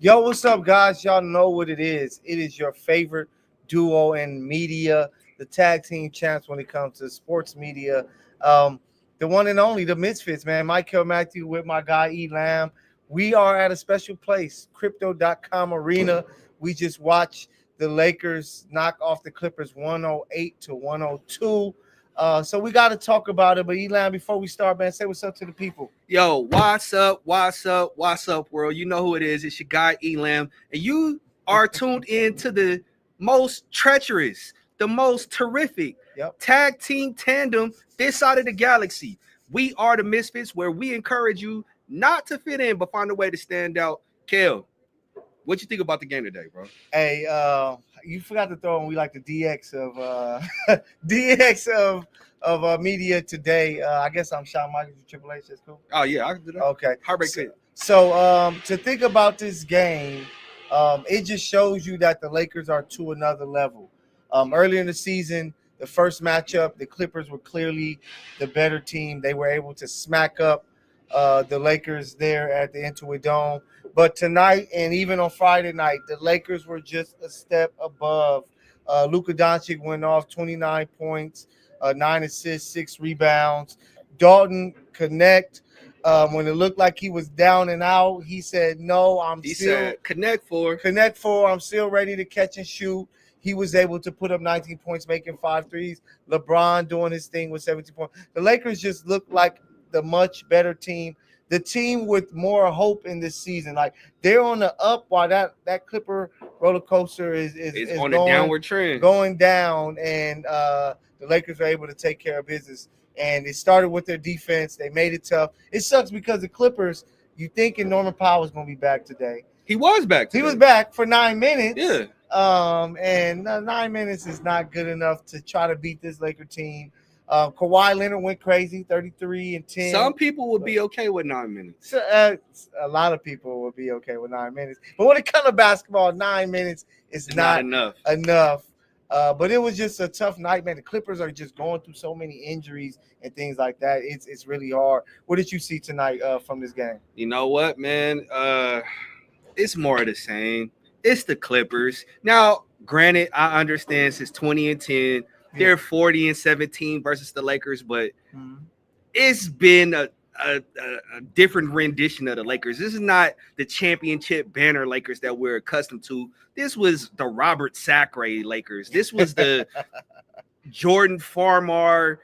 Yo, what's up, guys? Y'all know what it is. It is your favorite duo in media, the tag team champs when it comes to sports media. Um, the one and only, the Misfits, man. Mykell, Mathieu with my guy, Lamb. We are at a special place, crypto.com arena. We just watched the Lakers knock off the Clippers 108 to 102. So we got to talk about it. But Lamb, before we start, man, say what's up to the people. Yo, what's up, world? You know who it is. It's your guy, Elam. And you are tuned in to the most treacherous, the most terrific tag team tandem this side of the galaxy. We are the Misfits, where we encourage you not to fit in, but find a way to stand out. Kel, what you think about the game today, bro? Hey, you forgot to throw in. We like the DX of DX of media today. I guess I'm Shawn Michaels with Triple H. That's cool. Oh yeah, I can do that. Okay. Heartbreak. So to think about this game, it just shows you that the Lakers are to another level. Earlier in the season, the first matchup, the Clippers were clearly the better team. They were able to smack up the Lakers there at the Intuit Dome. But tonight and even on Friday night, the Lakers were just a step above. Luka Doncic went off 29 points, 9 assists, 6 rebounds. Dalton connect. When it looked like he was down and out, he said, "No, He said, connect four. I'm still ready to catch and shoot." He was able to put up 19 points, making 5 threes. LeBron doing his thing with 17 points. The Lakers just looked like the much better team, the team with more hope in this season. Like, they're on the up while that Clipper roller coaster is on going, a downward trend, going down, and the Lakers are able to take care of business. And it started with their defense. They made it tough. It sucks because the Clippers, you thinking Norman Powell was going to be back today. He was back today. He was back for 9 minutes. Yeah. And 9 minutes is not good enough to try to beat this Laker team. Kawhi Leonard went crazy, 33 and 10. Some people would be okay with 9 minutes. A lot of people would be okay with 9 minutes. But when it comes to basketball, 9 minutes is not enough. But it was just a tough night, man. The Clippers are just going through so many injuries and things like that. It's really hard. What did you see tonight from this game? You know what, man? It's more of the same. It's the Clippers. Now, granted, I understand since 20 and 10, they're 40 and 17 versus the Lakers, but it's been a different rendition of the Lakers. This is not the championship banner Lakers that we're accustomed to. This was the Robert Sacre Lakers. This was the Jordan Farmar,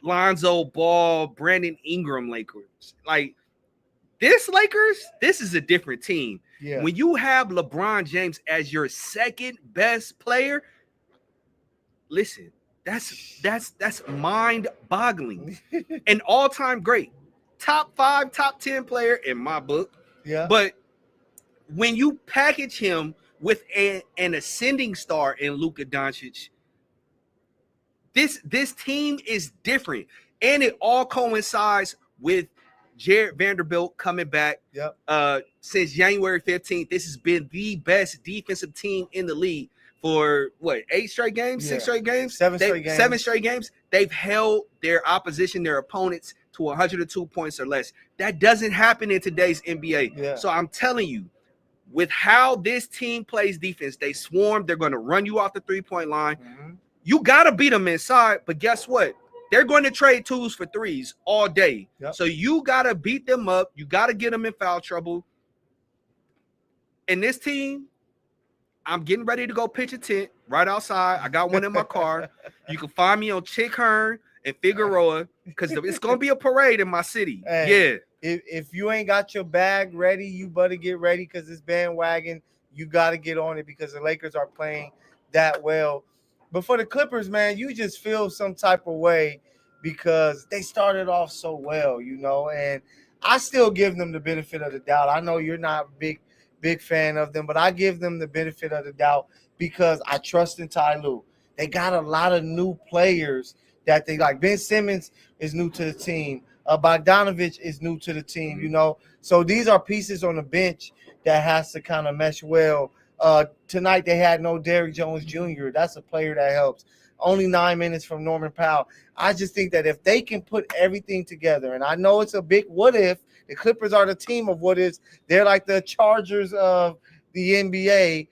Lonzo Ball, Brandon Ingram Lakers. Like, this Lakers, this is a different team. Yeah. When you have LeBron James as your second best player, listen, that's mind-boggling. An all-time great, top 5, top 10 player in my book. Yeah. But when you package him with an ascending star in Luka Doncic, this team is different, and it all coincides with Jared Vanderbilt coming back. Since January 15th. This has been the best defensive team in the league for 8 straight games, 6 straight games, 7 straight games. They've held their opposition, their opponents, to 102 points or less. That doesn't happen in today's NBA. So I'm telling you, with how this team plays defense, they swarm. They're going to run you off the 3-point line. You got to beat them inside, but guess what? They're going to trade 2s for 3s all day. So you got to beat them up. You got to get them in foul trouble. And this team, I'm getting ready to go pitch a tent right outside. I got one in my car. You can find me on Chick Hearn and Figueroa because it's going to be a parade in my city. Hey, if you ain't got your bag ready, you better get ready because this bandwagon, you got to get on it because the Lakers are playing that well. But for the Clippers, man, you just feel some type of way because they started off so well, and I still give them the benefit of the doubt. I know you're not a big fan of them, but I give them the benefit of the doubt because I trust in Ty Lue. They got a lot of new players that they like. Ben Simmons is new to the team. Bogdanovich is new to the team, So these are pieces on the bench that has to kind of mesh well. Tonight they had no Derrick Jones Jr. That's a player that helps. only 9 minutes from Norman Powell. I just think that if they can put everything together, and I know it's a big what if, the Clippers are the team of what ifs. They're like the Chargers of the NBA.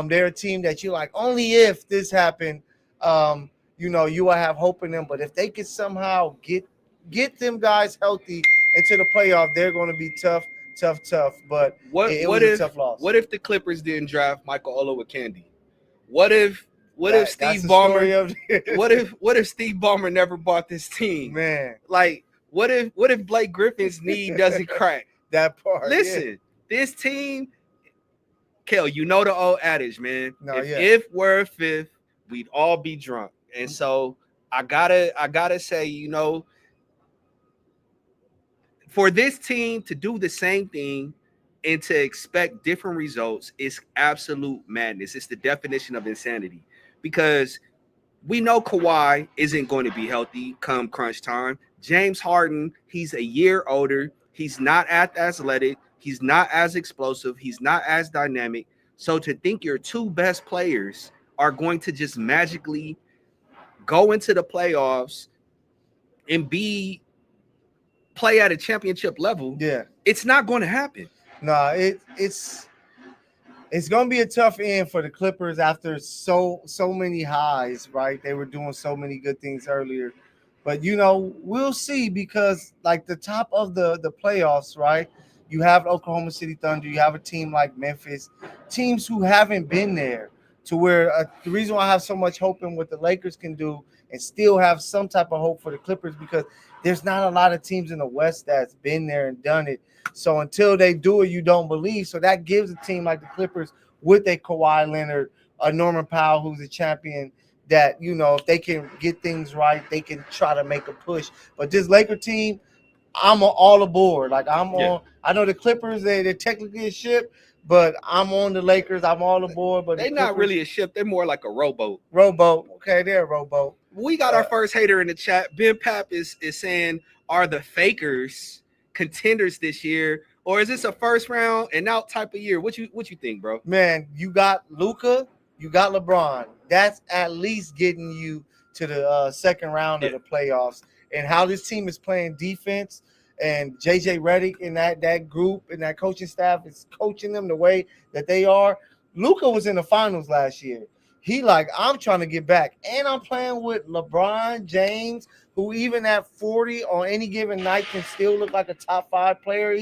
They're a team that you're like, only if this happened, you will have hope in them. But if they can somehow get them guys healthy into the playoff, they're going to be tough. But it was a tough loss. What if the Clippers didn't draft Mykell with Candy? What if Steve Ballmer? What if Steve Ballmer never bought this team? Man, like what if Blake Griffin's knee doesn't crack? That part. Listen, this team, Kel, you know the old adage, man. No, if we're a fifth, we'd all be drunk. And so I gotta say, for this team to do the same thing and to expect different results is absolute madness. It's the definition of insanity, because we know Kawhi isn't going to be healthy come crunch time. James Harden, he's a year older. He's not as athletic. He's not as explosive. He's not as dynamic. So to think your two best players are going to just magically go into the playoffs and play at a championship level, it's not going to happen. No, it's going to be a tough end for the Clippers after so many highs, right? They were doing so many good things earlier. But, we'll see, because like the top of the playoffs, right? You have Oklahoma City Thunder. You have a team like Memphis, teams who haven't been there, to where the reason why I have so much hope in what the Lakers can do and still have some type of hope for the Clippers, because there's not a lot of teams in the West that's been there and done it. So until they do it, you don't believe. So that gives a team like the Clippers with a Kawhi Leonard, a Norman Powell, who's a champion, that, if they can get things right, they can try to make a push. But this Laker team, I'm all aboard. Like on. I know the Clippers, they're technically a ship, but I'm on the Lakers. I'm all aboard. But they're not really a ship. They're more like a rowboat. Okay, they're a rowboat. We got our first hater in the chat. Ben Pap is saying, are the Fakers contenders this year, or is this a first round and out type of year? What you think, bro? Man, you got Luka, you got LeBron. That's at least getting you to the second round of the playoffs. And how this team is playing defense, and JJ Redick and that group and that coaching staff is coaching them the way that they are. Luka was in the finals last year. He I'm trying to get back. And I'm playing with LeBron James, who even at 40 on any given night can still look like a top 5 player.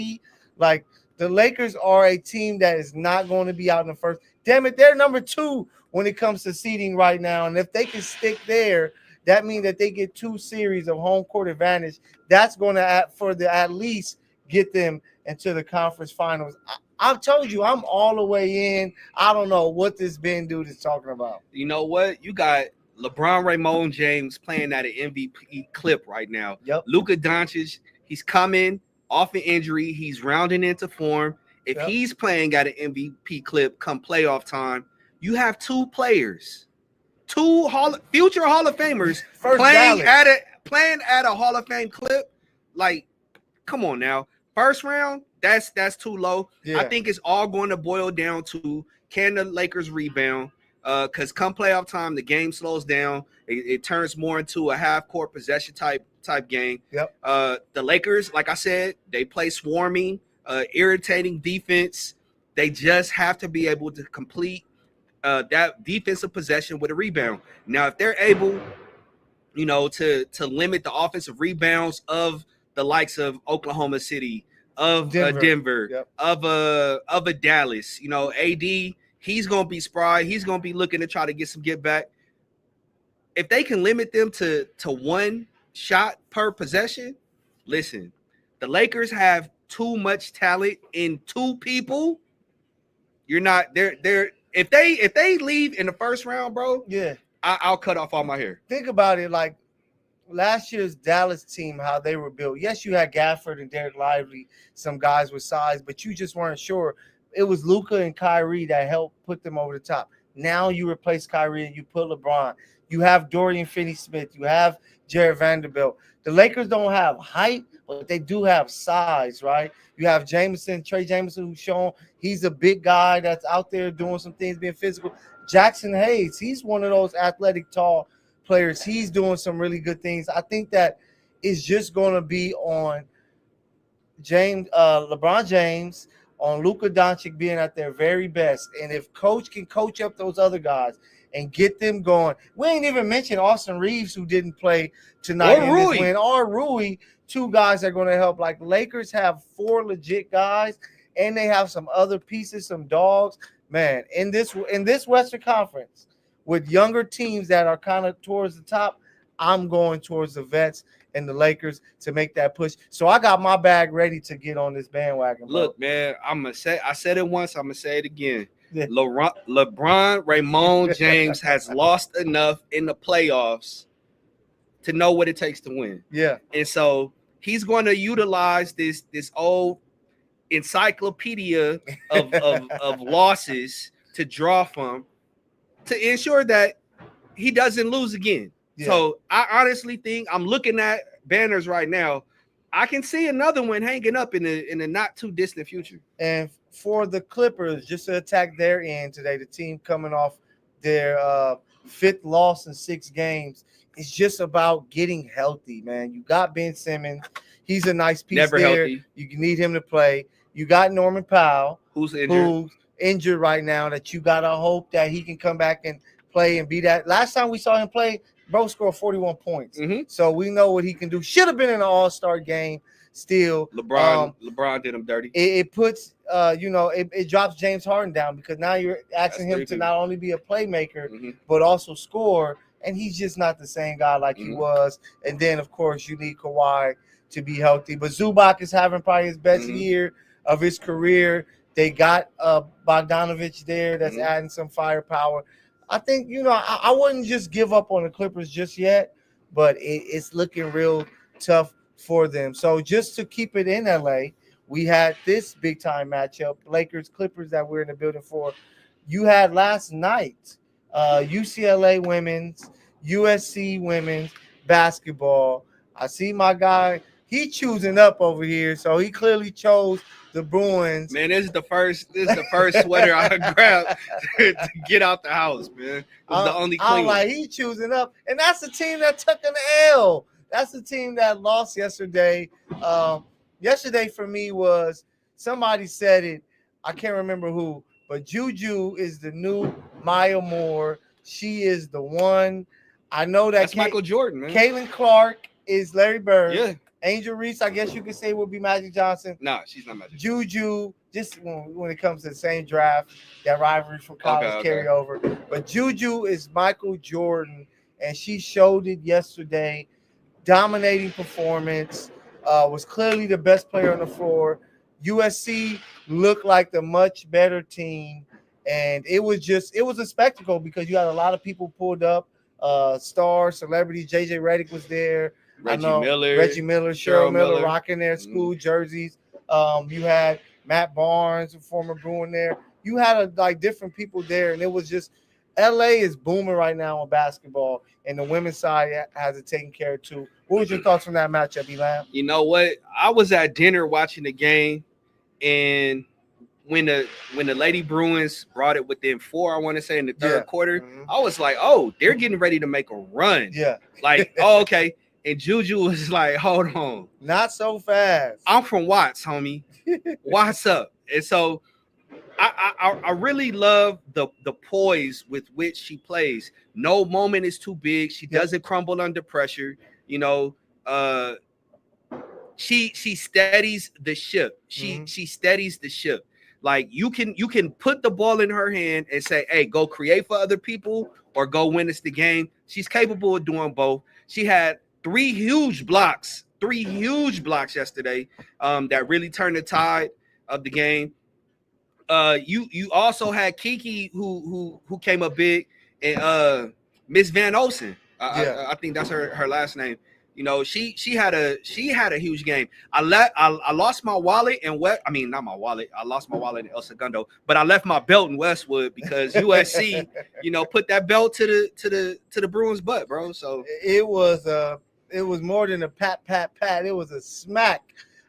The Lakers are a team that is not going to be out in the first. Damn it, they're number 2 when it comes to seeding right now. And if they can stick there, that means that they get 2 series of home court advantage. That's going to at least get them into the conference finals. I've told you, I'm all the way in. I don't know what this Ben dude is talking about. You know what? You got LeBron Raymond James playing at an MVP clip right now. Yep. Luka Doncic, he's coming off an injury. He's rounding into form. If he's playing at an MVP clip come playoff time, you have 2 players, 2 future Hall of Famers playing at a Hall of Fame clip. Like, come on now. First round, that's too low. Yeah. I think it's all going to boil down to, can the Lakers rebound? Because come playoff time, the game slows down. It turns more into a half-court possession type game. Yep. The Lakers, like I said, they play swarming, irritating defense. They just have to be able to complete that defensive possession with a rebound. Now, if they're able, to limit the offensive rebounds of the likes of Oklahoma City, of Denver, yep, of a Dallas, AD, he's gonna be spry. He's gonna be looking to try to get some get back. If they can limit them to 1 shot per possession, listen, the Lakers have too much talent in 2 people. You're not they're if they leave in the first round, bro, I'll cut off all my hair. Think about it, like last year's Dallas team, how they were built. Yes, you had Gafford and Derek Lively, some guys with size, but you just weren't sure. It was Luka and Kyrie that helped put them over the top. Now you replace Kyrie and you put LeBron. You have Dorian Finney-Smith. You have Jared Vanderbilt. The Lakers don't have height, but they do have size, right? You have Trey Jameson, who's shown he's a big guy that's out there doing some things, being physical. Jackson Hayes, he's one of those athletic, tall players. He's doing some really good things. I think that it's just going to be on LeBron James, on Luka Doncic being at their very best. And if coach can coach up those other guys and get them going. We ain't even mentioned Austin Reeves, who didn't play tonight in this win, or Rui, two guys that are going to help. Like, Lakers have 4 legit guys, and they have some other pieces, some dogs. Man, in this Western Conference, with younger teams that are kind of towards the top, I'm going towards the vets and the Lakers to make that push. So I got my bag ready to get on this bandwagon, bro. Look, man, I said it once, I'm going to say it again. Yeah. LeBron Raymond James has lost enough in the playoffs to know what it takes to win. Yeah. And so he's going to utilize this old encyclopedia of losses to draw from to ensure that he doesn't lose again. Yeah. So I honestly think, I'm looking at banners right now, I can see another one hanging up in the not too distant future. And for the Clippers, just to attack their end today, the team coming off their 5th loss in 6 games, it's just about getting healthy, man. You got Ben Simmons. He's a nice piece Never there. Healthy. You need him to play. You got Norman Powell, who's injured right now, that you got to hope that he can come back and play and be that. Last time we saw him play, bro scored 41 points. Mm-hmm. So we know what he can do. Should have been in an all-star game still. LeBron did him dirty. It puts, it drops James Harden down, because now you're asking him to not only be a playmaker, mm-hmm. but also score. And he's just not the same guy like he was. And then, of course, you need Kawhi to be healthy. But Zubac is having probably his best year of his career. They got Bogdanovich there that's adding some firepower. I think, I wouldn't just give up on the Clippers just yet, but it's looking real tough for them. So just to keep it in LA, we had this big-time matchup, Lakers-Clippers, that we're in the building for. You had last night UCLA women's, USC women's basketball. I see my guy, he choosing up over here, so he clearly chose the Bruins. Man, this is the first sweater I grabbed to get out the house, man. It was the only clean. I'm like, he choosing up, and that's the team that took an L. That's the team that lost yesterday. Yesterday for me was, somebody said it, I can't remember who, but Juju is the new Maya Moore. She is the one. I know that's Michael Jordan, man. Caitlin Clark is Larry Bird. Yeah. Angel Reese, I guess you could say, would be Magic Johnson. No, she's not Magic. Juju, just when it comes to the same draft, that rivalry from college carryover. But Juju is Michael Jordan, and she showed it yesterday. Dominating performance, was clearly the best player on the floor. USC looked like the much better team, and it was a spectacle, because you had a lot of people pulled up, stars, celebrities. JJ Redick was there. Reggie Miller, Cheryl Miller rocking their school jerseys. You had Matt Barnes, a former Bruin, there. You had different people there, and it was just, LA is booming right now on basketball, and the women's side has it taken care of too. What was your thoughts on that matchup, Elam? You know what? I was at dinner watching the game, and when the Lady Bruins brought it within 4, I want to say, in the third quarter, I was like, oh, they're getting ready to make a run. Yeah. Like, oh, okay. And Juju was like, hold on. Not so fast. I'm from Watts, homie. What's up? And so I really love the poise with which she plays. No moment is too big. She doesn't crumble under pressure. She steadies the ship. She steadies the ship. Like, you can put the ball in her hand and say, hey, go create for other people or go win us the game. She's capable of doing both. She had 3 huge blocks yesterday that really turned the tide of the game. You also had Kiki who came up big, and Miss Van Olsen. I think that's her last name. She had a huge game. I lost my wallet in not my wallet. I lost my wallet in El Segundo, but I left my belt in Westwood because USC, put that belt to the Bruins' butt, bro. So it was more than a pat. It was a smack.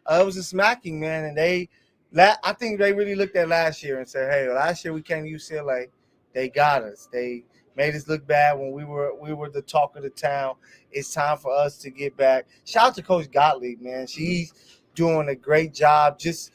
It was a smacking, man. And I think they really looked at last year and said, hey, last year we came to UCLA. They got us. They made us look bad when we were the talk of the town. It's time for us to get back. Shout out to Coach Gottlieb, man. She's doing a great job. Just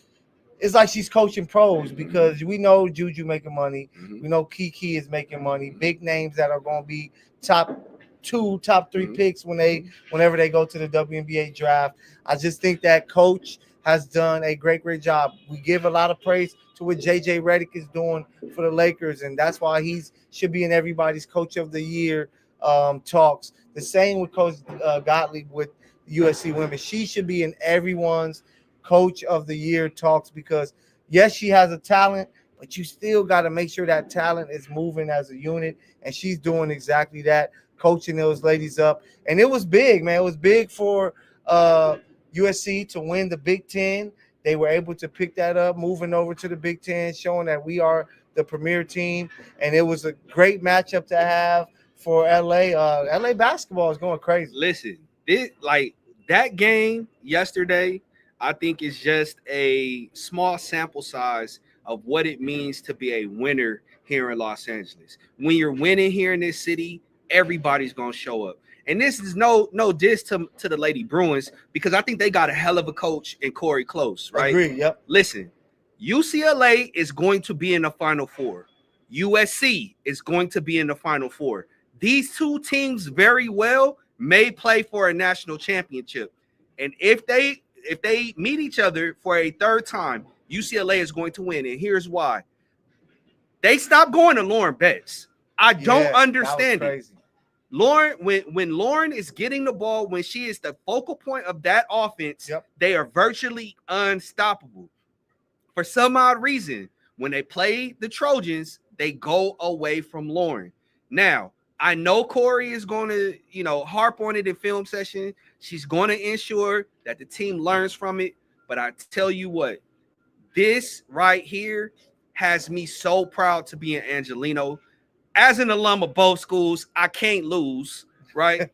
it's like she's coaching pros because we know Juju making money. Mm-hmm. We know Kiki is making money. Big names that are going to be top 2, top 3 picks whenever they go to the WNBA draft. I just think that coach has done a great job. We give a lot of praise to what JJ Redick is doing for the Lakers, and that's why he should be in everybody's Coach of the Year talks. The same with Coach Gottlieb with USC Women. She should be in everyone's Coach of the Year talks because, yes, she has a talent, but you still got to make sure that talent is moving as a unit, and she's doing exactly that, coaching those ladies up. And it was big, man. It was big for USC to win the Big Ten. They were able to pick that up, moving over to the Big Ten, showing that we are the premier team. And it was a great matchup to have for LA. LA basketball is going crazy. Listen, that game yesterday, I think is just a small sample size of what it means to be a winner here in Los Angeles. When you're winning here in this city, everybody's going to show up. And this is no diss to the Lady Bruins because I think they got a hell of a coach in Corey Close, right? Agreed, yep. Listen, UCLA is going to be in the Final Four. USC is going to be in the Final Four. These two teams very well may play for a national championship. And if they meet each other for a third time, UCLA is going to win. And here's why. They stopped going to Lauren Betts. I don't understand it. Lauren, when Lauren is getting the ball, when she is the focal point of that offense, they are virtually unstoppable. For some odd reason, when they play the Trojans, they go away from Lauren. Now, I know Corey is going to, harp on it in film session. She's going to ensure that the team learns from it. But I tell you what, this right here has me so proud to be an Angelino. As an alum of both schools, I can't lose, right?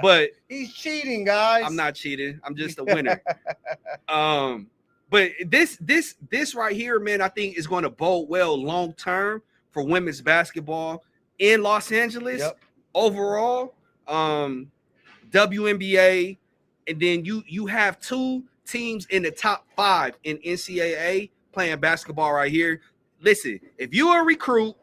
But he's cheating, guys. I'm not cheating. I'm just a winner. But this right here, man, I think is going to bode well long term for women's basketball in Los Angeles. Overall, WNBA, and then you have two teams in the top 5 in NCAA playing basketball right here. Listen, if you're a recruit,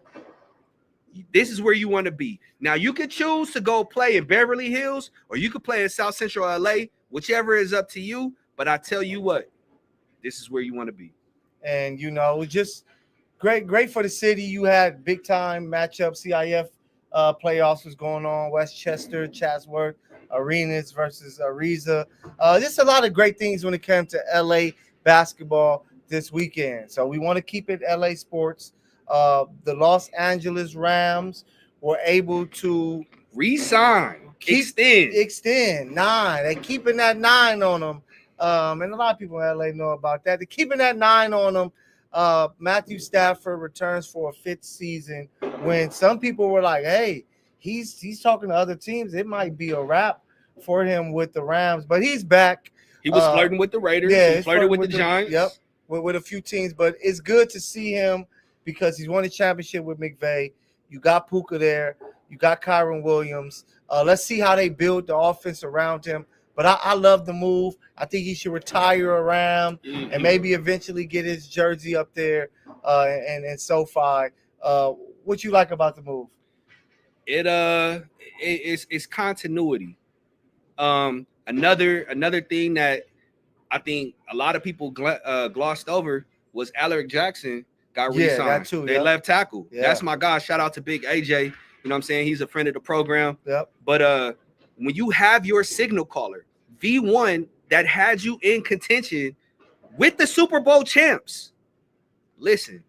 this is where you want to be. Now, you could choose to go play in Beverly Hills or you could play in South Central LA, whichever is up to you. But I tell you what, this is where you want to be. And, just great for the city. You had big time matchup. CIF playoffs was going on. Westchester, Chatsworth, Arenas versus Ariza. Just a lot of great things when it came to LA basketball this weekend. So we want to keep it LA sports. The Los Angeles Rams were able to extend 9. They're keeping that 9 on them. And a lot of people in LA know about that. They're keeping that 9 on them. Mathieu Stafford returns for a 5th season when some people were like, hey, he's talking to other teams. It might be a wrap for him with the Rams, but he's back. He was flirting with the Raiders. Yeah, he flirted with the Giants. Yep, with a few teams. But it's good to see him because he's won a championship with McVay. You got Puka there. You got Kyron Williams. Let's see how they build the offense around him. But I love the move. I think he should retire around and maybe eventually get his jersey up there and SoFi. What you like about the move? It's continuity. Another thing that I think a lot of people glossed over was Alaric Jackson got re-signed. That too, they left tackle. That's my guy. Shout out to Big AJ. You know what I'm saying? He's a friend of the program. But when you have your signal caller, V1, that had you in contention with the Super Bowl champs, listen,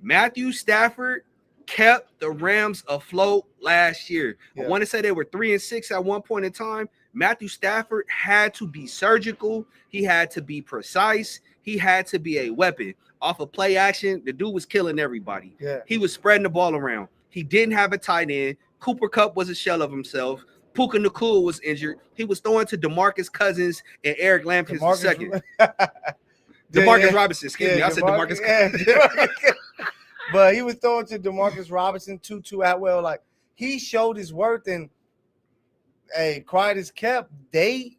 Mathieu Stafford kept the Rams afloat last year. I want to say they were 3-6 at one point in time. Mathieu Stafford had to be surgical. He had to be precise. He had to be a weapon. Off of play action, the dude was killing everybody. He was spreading the ball around. He didn't have a tight end. Cooper Kupp was a shell of himself. Puka Nacua was injured. He was throwing to DeMarcus Cousins and Eric Lambkins II. DeMarcus Robinson, excuse me. I said DeMarcus. But he was throwing to DeMarcus Robinson, Tutu Atwell. Like, he showed his worth, and quiet as kept, they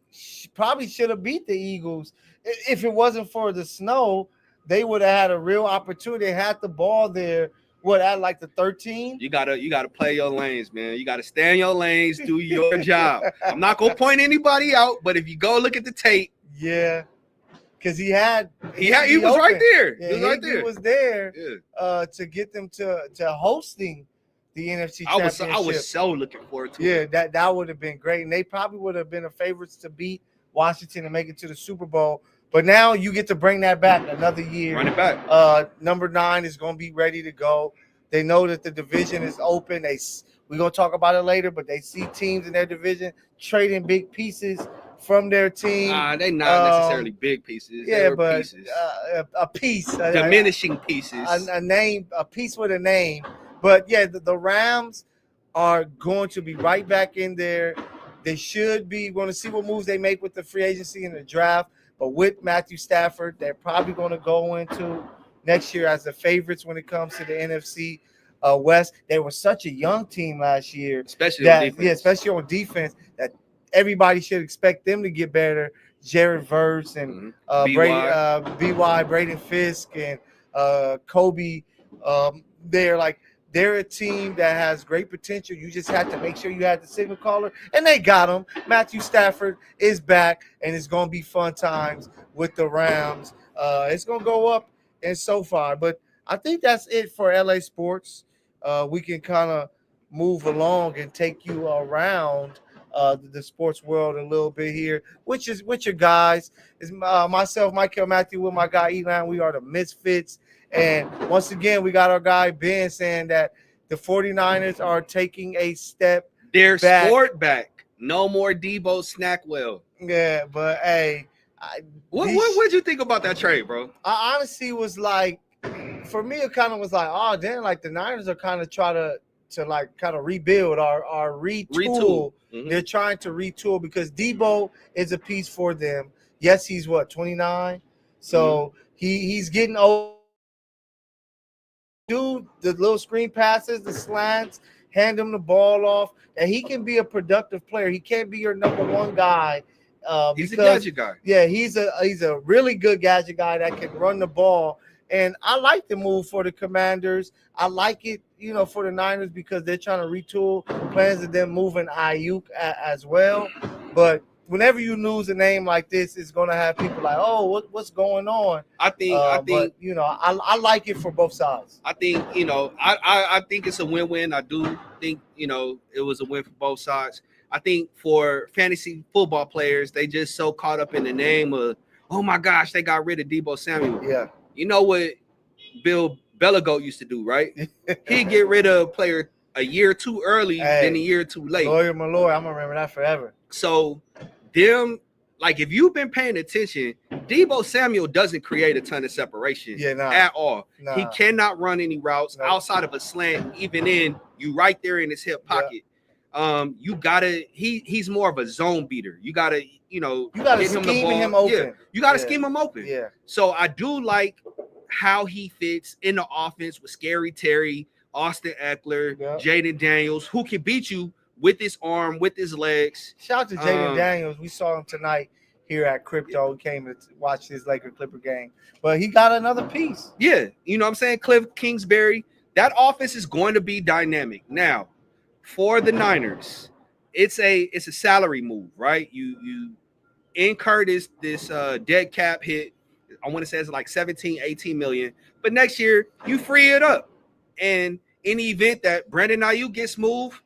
probably should have beat the Eagles. If it wasn't for the snow, they would have had a real opportunity. They had the ball there. What, at like the 13? You gotta play your lanes, man. You gotta stay in your lanes, do your job. I'm not gonna point anybody out, but if you go look at the tape, yeah, because he was open. right there. Yeah, he was right there. He was there Yeah. to get them to hosting the NFC Championship. I was so looking forward to it. Yeah, that would have been great, and they probably would have been the favorites to beat Washington and make it to the Super Bowl. But now you get to bring that back another year. Run it back. Number 9 is going to be ready to go. They know that the division is open. We're going to talk about it later, but they see teams in their division trading big pieces from their team. They're not necessarily big pieces. Yeah, but pieces. A piece. Diminishing pieces. A name, a piece with a name. But, yeah, the Rams are going to be right back in there. They should be going to see what moves they make with the free agency and the draft. But with Matthew Stafford, they're probably going to go into next year as the favorites when it comes to the NFC West. They were such a young team last year. Especially on defense. Yeah, especially on defense, that everybody should expect them to get better. Jared Verse and Braden Fisk and Kobe. They're a team that has great potential. You just have to make sure you have the signal caller, and they got him. Matthew Stafford is back, and it's going to be fun times with the Rams. It's going to go up and so far, but I think that's it for LA sports. We can kind of move along and take you around the sports world a little bit here, with your guys. Is myself, Mykell, Mathieu, with my guy Elon. We are the Misfits. And once again, we got our guy Ben saying that the 49ers are taking a step They're back. Sport back. No more Debo Snackwell. Yeah, but hey. What'd you think about that trade, bro? I honestly was like, for me, it kind of was like, oh, damn, like the Niners are kind of trying to like kind of rebuild or retool. Mm-hmm. They're trying to retool because Debo is a piece for them. Yes, he's 29? So he's getting old. Do the little screen passes, the slants, hand him the ball off, and he can be a productive player. He can't be your number 1 guy. He's a gadget guy. Yeah, he's a really good gadget guy that can run the ball. And I like the move for the Commanders. I like it, for the Niners because they're trying to retool plans of them moving Ayuk as well. But whenever you lose a name like this, it's going to have people like, oh, what's going on? I think, I like it for both sides. I think, I think it's a win-win. I do think, it was a win for both sides. I think for fantasy football players, they just so caught up in the name of, oh my gosh, they got rid of Debo Samuel. Yeah. You know what Bill Belichick used to do, right? He'd get rid of a player a year too early than a year too late. Lawyer, my lawyer, I'm going to remember that forever. So if you've been paying attention, Debo Samuel doesn't create a ton of separation at all. Nah. He cannot run any routes outside of a slant, even in you right there in his hip pocket. You gotta he's more of a zone beater. You gotta scheme him open. Yeah. You gotta scheme him open. Yeah. So I do like how he fits in the offense with Scary Terry, Austin Eckler, Jaden Daniels, who can beat you with his arm, with his legs. Shout out to Jaden Daniels. We saw him tonight here at Crypto. He came to watch his Laker Clipper game. But he got another piece. Yeah. You know what I'm saying? Cliff Kingsbury. That offense is going to be dynamic. Now, for the Niners, it's a salary move, right? You incur this dead cap hit. I want to say it's like 17, 18 million. But next year, you free it up. And in the event that Brandon Ayuk gets moved,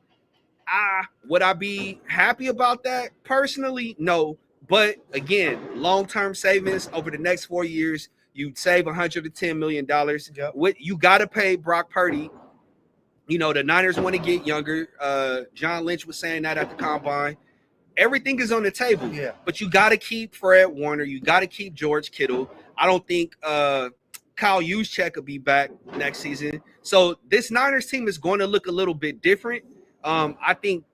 would I be happy about that? Personally, no. But again, long-term savings over the next 4 years, you'd save $110 million. Yep. You got to pay Brock Purdy. The Niners want to get younger. John Lynch was saying that at the Combine. Everything is on the table. Yeah. But you got to keep Fred Warner. You got to keep George Kittle. I don't think Kyle Juszczyk will be back next season. So this Niners team is going to look a little bit different. I think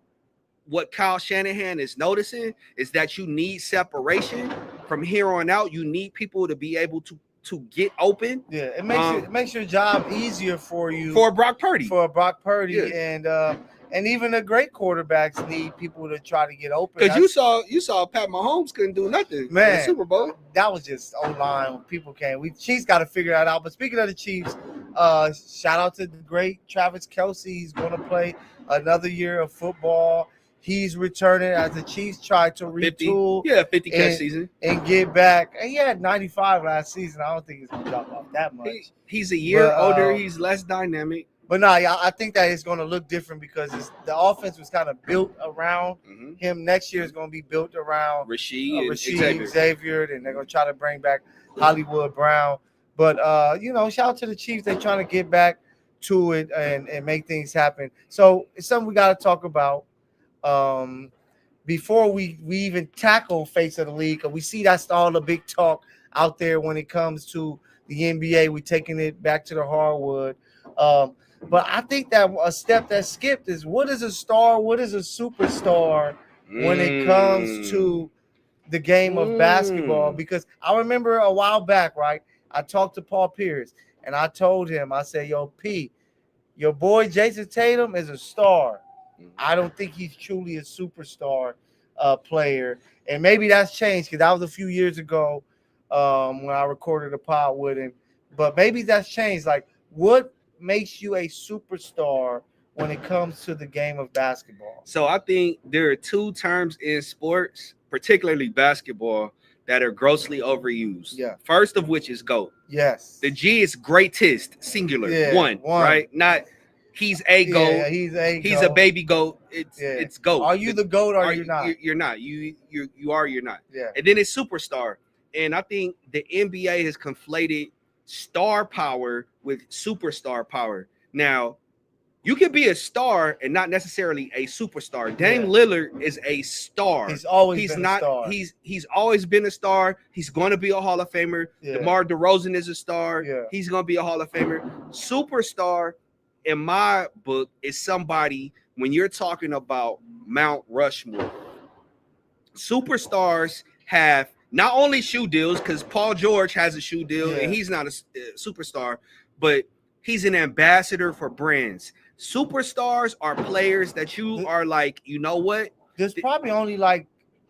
what Kyle Shanahan is noticing is that you need separation from here on out. You need people to be able to get open. Yeah, it makes your job easier for you. For Brock Purdy. And And even the great quarterbacks need people to try to get open. Because you saw Pat Mahomes couldn't do nothing man, in the Super Bowl. That was just O-line when people came. Chiefs got to figure that out. But speaking of the Chiefs, shout out to the great Travis Kelce. He's going to play another year of football. He's returning as the Chiefs try to retool. 50 catch season. And get back. And he had 95 last season. I don't think he's going to drop off that much. He's a year older. He's less dynamic. But no, I think that it's going to look different because the offense was kind of built around him. Next year is going to be built around Rasheed Xavier, and they're going to try to bring back Hollywood Brown. But, shout out to the Chiefs. They're trying to get back to it and make things happen. So it's something we got to talk about before we even tackle face of the league. Because we see that's all the big talk out there when it comes to the NBA. We're taking it back to the hardwood. But I think that a step that skipped is what is a star, what is a superstar when it comes to the game of basketball? Because I remember a while back, right, I talked to Paul Pierce, and I told him, I said, yo, P, your boy Jason Tatum is a star. I don't think he's truly a superstar player. And maybe that's changed because that was a few years ago when I recorded a pod with him. But maybe that's changed. Like, what makes you a superstar when it comes to the game of basketball? So I think there are two terms in sports, particularly basketball, that are grossly overused. Yeah. First of which is GOAT. Yes. The G is greatest, singular. Yeah, one, right? Not he's a GOAT. Yeah, he's a baby GOAT. It's GOAT. Are you the GOAT or you're not? You're not. You are, you're not. Yeah. And then it's superstar. And I think the NBA has conflated star power with superstar power. Now, you can be a star and not necessarily a superstar. Dame Lillard is a star. He's always been a star. He's always been a star. He's going to be a Hall of Famer. Yeah. DeMar DeRozan is a star. Yeah. He's going to be a Hall of Famer. Superstar, in my book, is somebody when you're talking about Mount Rushmore. Superstars have not only shoe deals, because Paul George has a shoe deal and he's not a superstar, but he's an ambassador for brands. Superstars are players that you are like, you know what? There's probably only like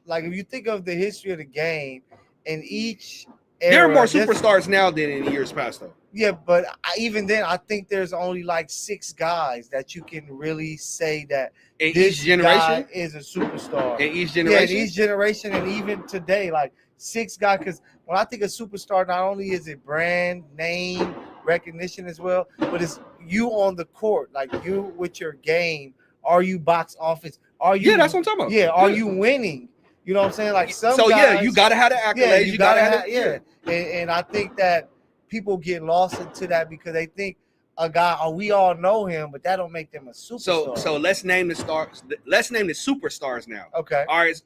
if you think of the history of the game, in each era, there are more superstars now than in years past, though. Yeah, but even then, I think there's only like 6 guys that you can really say that in this each generation guy is a superstar. In each generation, in each generation, and even today, like 6 guys. Because when I think of superstar, not only is it brand name recognition as well, but it's you on the court, like you with your game. Are you box office? Are you? Yeah, that's what I'm talking about. Yeah, are you winning? You know what I'm saying? Like some. So guys, you gotta have the accolades. You gotta have. And I think that people get lost into that because they think a guy, we all know him, but that don't make them a superstar. So let's name the stars. Let's name the superstars now. Okay. All right.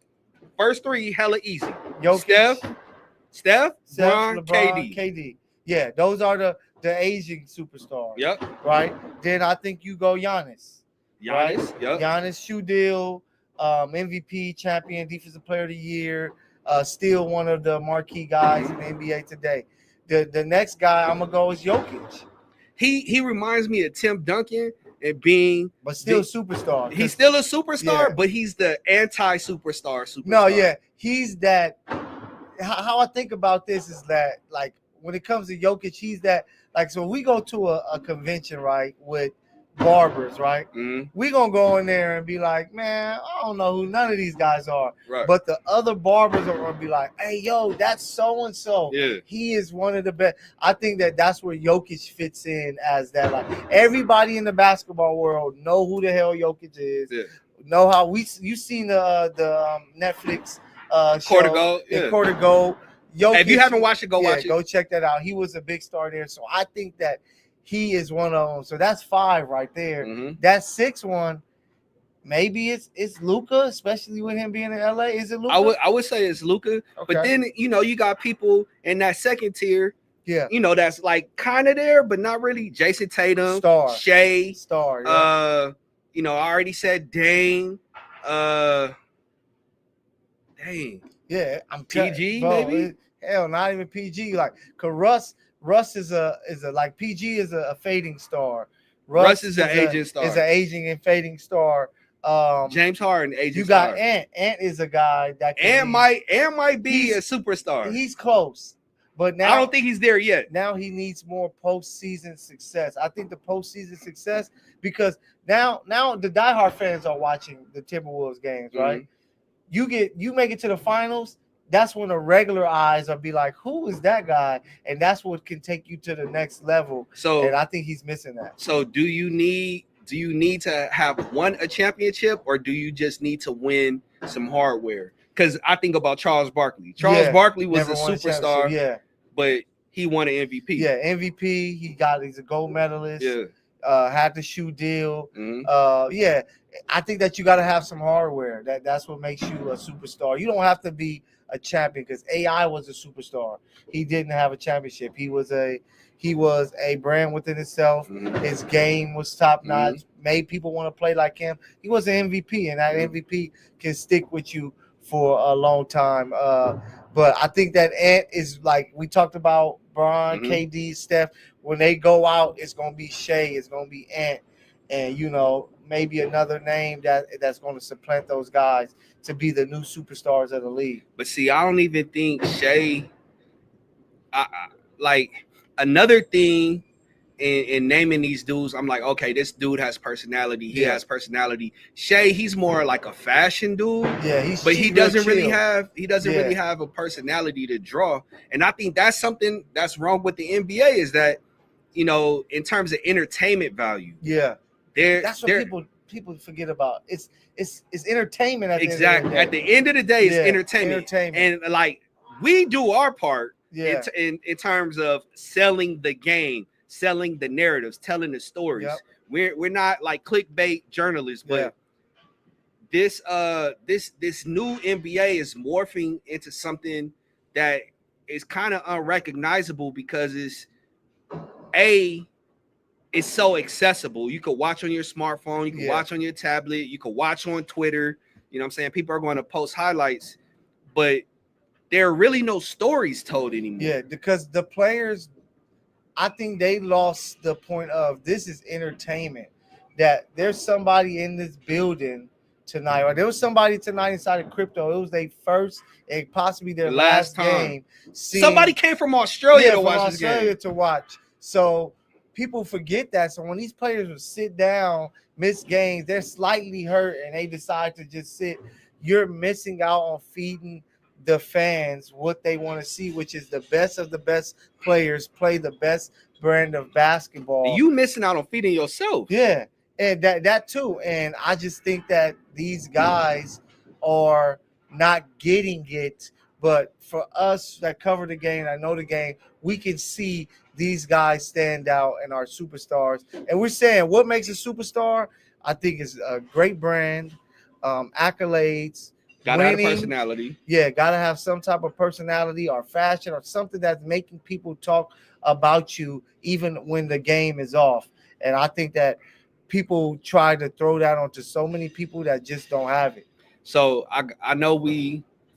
First 3, hella easy. Jokic, Steph, LeBron, KD. Yeah, those are the Asian superstars. Yep. Right. Then I think you go Giannis. Right? Yep. Giannis, shoe deal, MVP, champion, defensive player of the year, still one of the marquee guys in the NBA today. The next guy I'm gonna go is Jokic. He reminds me of Tim Duncan and being, but still a superstar. He's still a superstar, but he's the anti-superstar. No, yeah, he's that. How I think about this is that, like, when it comes to Jokic, he's that. Like, so we go to a convention, right, with barbers, right? We gonna go in there and be like, man, I don't know who none of these guys are. Right. But the other barbers are gonna be like, hey, yo, that's so and so. Yeah. He is one of the best. I think that's where Jokic fits in as that. Like, everybody in the basketball world know who the hell Jokic is. Yeah. Know how you seen the Netflix Court show, of Gold. Court of Gold. Jokic, if you haven't watched it, watch it. Go check that out. He was a big star there, so I think that he is one of them. So that's 5 right there. That 6th one, maybe it's Luka, especially with him being in LA. Is it Luka? I would say it's Luka. Okay. But then you got people in that second tier. Yeah. That's like kind of there, but not really. Jason Tatum, star, Shea, star. Yeah. I already said Dame. Dang. Yeah, I'm PG maybe. Hell, not even PG. Like, cause Russ is a like PG is a fading star. Russ is an aging star. Is an aging and fading star. James Harden, aging you got star. Ant. Ant is a guy that might be a superstar. He's close, but now I don't think he's there yet. Now he needs more postseason success. I think the postseason success, because now the diehard fans are watching the Timberwolves games, right? You make it to the finals. That's when the regular eyes will be like, who is that guy? And that's what can take you to the next level. And I think he's missing that. So do you need to have won a championship, or do you just need to win some hardware? Because I think about Charles Barkley. Charles Barkley was a superstar, but he won an MVP. Yeah, MVP. He's a gold medalist. Yeah. Had the shoe deal. Yeah, I think that you got to have some hardware. That's what makes you a superstar. You don't have to be a champion, because AI was a superstar. He didn't have a championship. He was a brand within itself. His game was top notch. Made people want to play like him. He was an MVP, and that MVP can stick with you for a long time. But I think that Ant is, like we talked about, Bron, KD, Steph. When they go out, it's gonna be Shea, it's gonna be Ant, and maybe another name that's going to supplant those guys to be the new superstars of the league. But see, I don't even think Shea. Like another thing in naming these dudes, I'm like, okay, this dude has personality. He has personality. Shea, he's more like a fashion dude. Yeah, he doesn't really have a personality to draw. And I think that's something that's wrong with the NBA, is that, in terms of entertainment value. Yeah. That's what people forget about. It's entertainment at the end of the day. At the end of the day, it's entertainment. And like, we do our part in terms of selling the game, selling the narratives, telling the stories. We're not like clickbait journalists, but this new NBA is morphing into something that is kind of unrecognizable, because it's so accessible. You could watch on your smartphone, you can watch on your tablet, you could watch on Twitter. You know what I'm saying? People are going to post highlights, but there are really no stories told anymore. Yeah, because the players, I think they lost the point of, this is entertainment. That there's somebody in this building tonight, or there was somebody tonight inside of crypto. It was their first and possibly their last game. Somebody came from Australia to watch. So people forget that. So when these players will sit down, miss games, they're slightly hurt, and they decide to just sit, you're missing out on feeding the fans what they want to see, which is the best of the best players play the best brand of basketball. You missing out on feeding yourself. Yeah, and that too. And I just think that these guys are not getting it. But for us that cover the game, I know the game, we can see these guys stand out and are superstars. And we're saying, what makes a superstar? I think it's a great brand, accolades, gotta have a personality. Yeah, gotta have some type of personality or fashion or something that's making people talk about you even when the game is off. And I think that people try to throw that onto so many people that just don't have it. So I know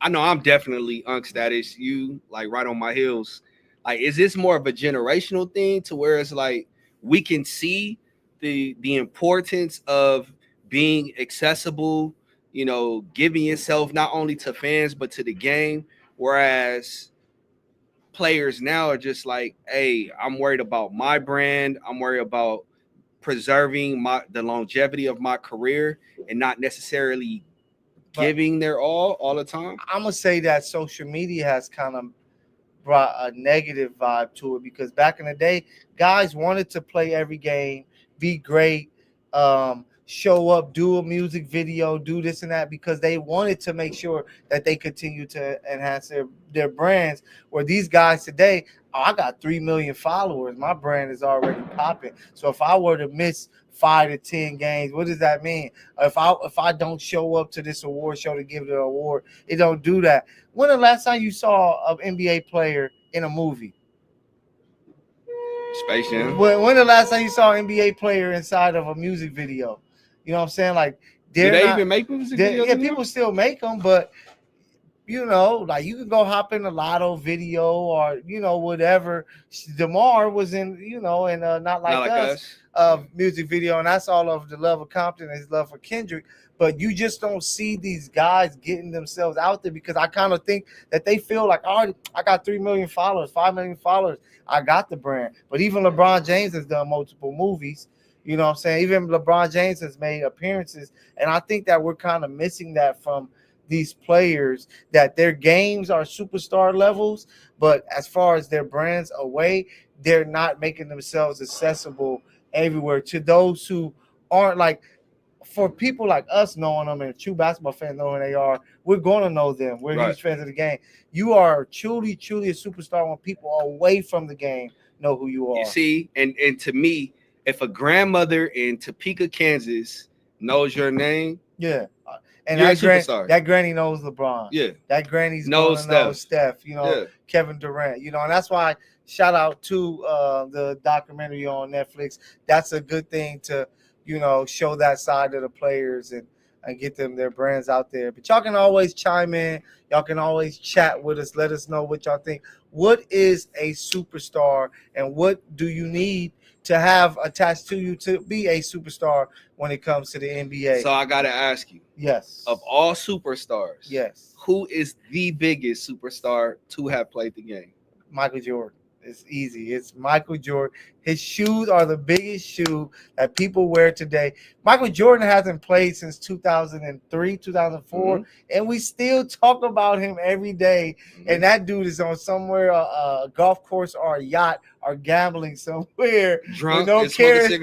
I'm definitely Unk status. You like right on my heels. Like, is this more of a generational thing to where it's like we can see the importance of being accessible, giving yourself not only to fans but to the game, whereas players now are just like, hey, I'm worried about my brand, I'm worried about preserving the longevity of my career, and not necessarily giving their all the time. I'm gonna say that social media has kind of brought a negative vibe to it, because back in the day, guys wanted to play every game, be great, show up, do a music video, do this and that, because they wanted to make sure that they continue to enhance their brands. Where these guys today, I got 3 million followers, my brand is already popping. So if I were to miss 5 to 10 games, what does that mean? If I don't show up to this award show to give the award, it don't do that. When the last time you saw an NBA player in a movie? Space Jam. When the last time you saw an NBA player inside of a music video? You know what I'm saying? Like, do they even make music videos? Yeah, people still make them, but you know, like you can go hop in a Lotto video or, you know, whatever. DeMar was in, you know, and Not Like Us music video, and that's all of the love of Compton and his love for Kendrick. But you just don't see these guys getting themselves out there because I kind of think that they feel like, oh, I got 3 million followers, 5 million followers. I got the brand. But even LeBron James has done multiple movies. You know what I'm saying? Even LeBron James has made appearances. And I think that we're kind of missing that from these players, that their games are superstar levels, but as far as their brands away, they're not making themselves accessible everywhere to those who aren't like, for people like us knowing them and true basketball fans knowing who they are, we're going to know them. We're huge fans of the game. You are truly a superstar when people away from the game know who you are. You see, and to me, if a grandmother in Topeka, Kansas knows your name, and you're a superstar. That granny knows LeBron. Yeah. That granny's knows Steph, you know, Kevin Durant, you know, and that's why shout out to the documentary on Netflix. That's a good thing to, you know, show that side of the players and get them their brands out there. But y'all can always chime in. Y'all can always chat with us. Let us know what y'all think. What is a superstar and what do you need to have attached to you to be a superstar when it comes to the NBA? So I got to ask you. Yes. Of all superstars. Yes. Who is the biggest superstar to have played the game? Michael Jordan. It's easy. It's Michael Jordan. His shoes are the biggest shoe that people wear today. Michael Jordan hasn't played since 2003, 2004, and we still talk about him every day. And that dude is on somewhere, a golf course or a yacht or gambling somewhere. Drunk, no cares in